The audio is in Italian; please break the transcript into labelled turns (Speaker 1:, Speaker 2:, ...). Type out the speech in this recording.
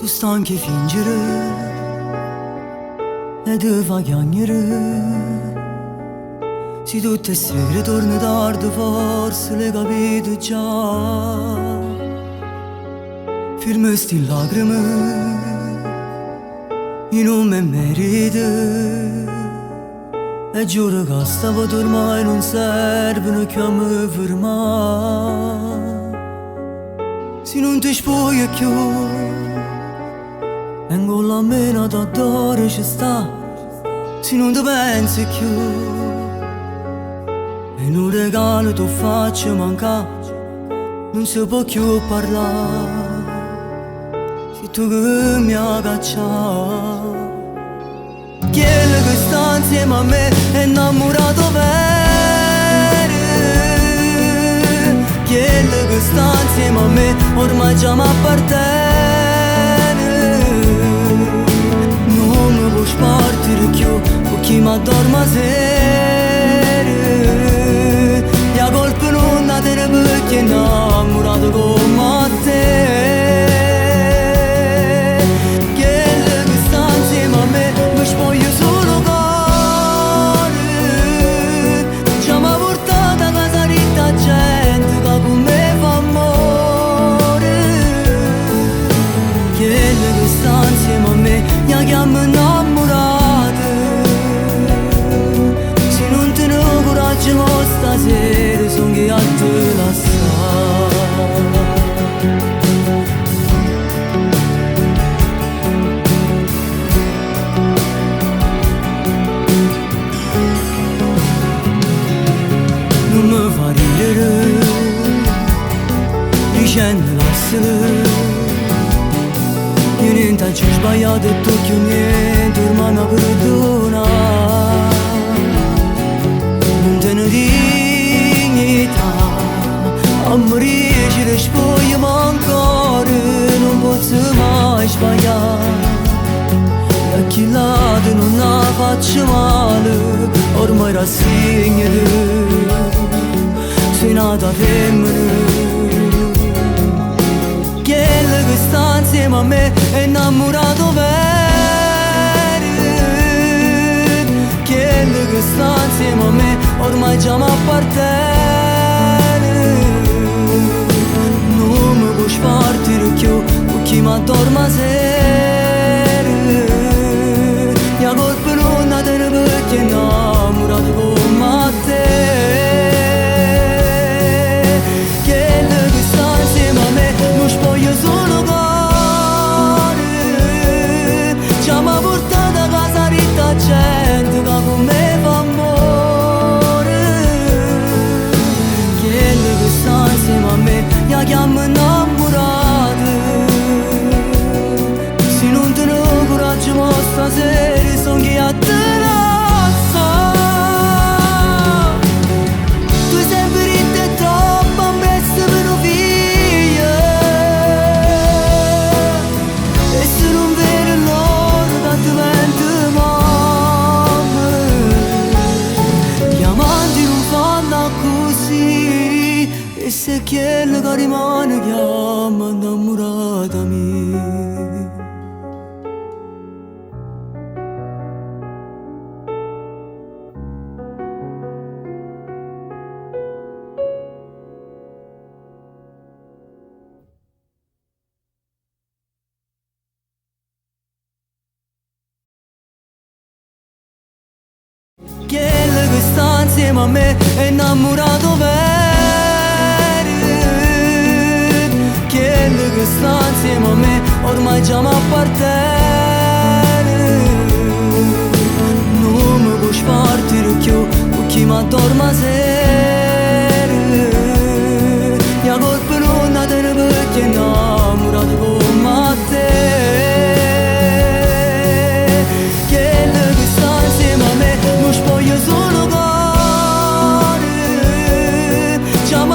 Speaker 1: Tu stanchi fingere e te fa chiagnere. Se tutte sere torni tardi forse l'hai capito già. Firme sti lacrime io non mi merito. E giuro che stavolta ormai non servono più a me fermare. Se non ti spogli più e con la mena d'adore ci sta. Se non ti pensi più e un regalo ti faccio mancare. Non si può più parlare se tu che mi hai cacciato. Quello che sta insieme a me è innamorato vero. Quello che sta insieme a me ormai già mi appartiene. Non mi puoi spartire più con chi mi addorma sera. La colpa non da te perché è innamorato come te. Voglio solo cuore. Già mi ha portato a casa ritta gente che con me fa amore. Quello che sta insieme a me mi chiama innamorata. Se non te ne coraggio mo stasera son che a te lasciare. Dicendo lasciare. Io niente ci ho sbagliato e tu che niente ormai mi perdona. Non te ne dignità a morire ci rispoglio ma ancora non posso mai sbagliare. E a chi lato non la faccio male ormai rassegnati. Sei nata femmina. Quello che sta insieme a me è innamorato vero. Quello che sta insieme a me ormai già mi appartiene. Non mi puoi spartire più con chi mi addorma sera. La colpa non da te perché è innamorato come te. Voglio solo cuore. Già mi ha portato a casa ritta gente che con me fa amore. Quello che sta insieme a me mi chiama innamorata. Se non te ne coraggio mo stasera son che a te lascia. Tu sempre in te troppo ammesso per un figlio. E se quello che rimane chiama innamorata mia. Quello che sta insieme a me è innamorato vero. Quello che sta insieme a me ormai già mi appartiene. Non mi puoi spartire più con chi mi addorma sera. La colpa non da te perché è innamorato come te. Quello che sta insieme a me non voglio solo cuore. Già mi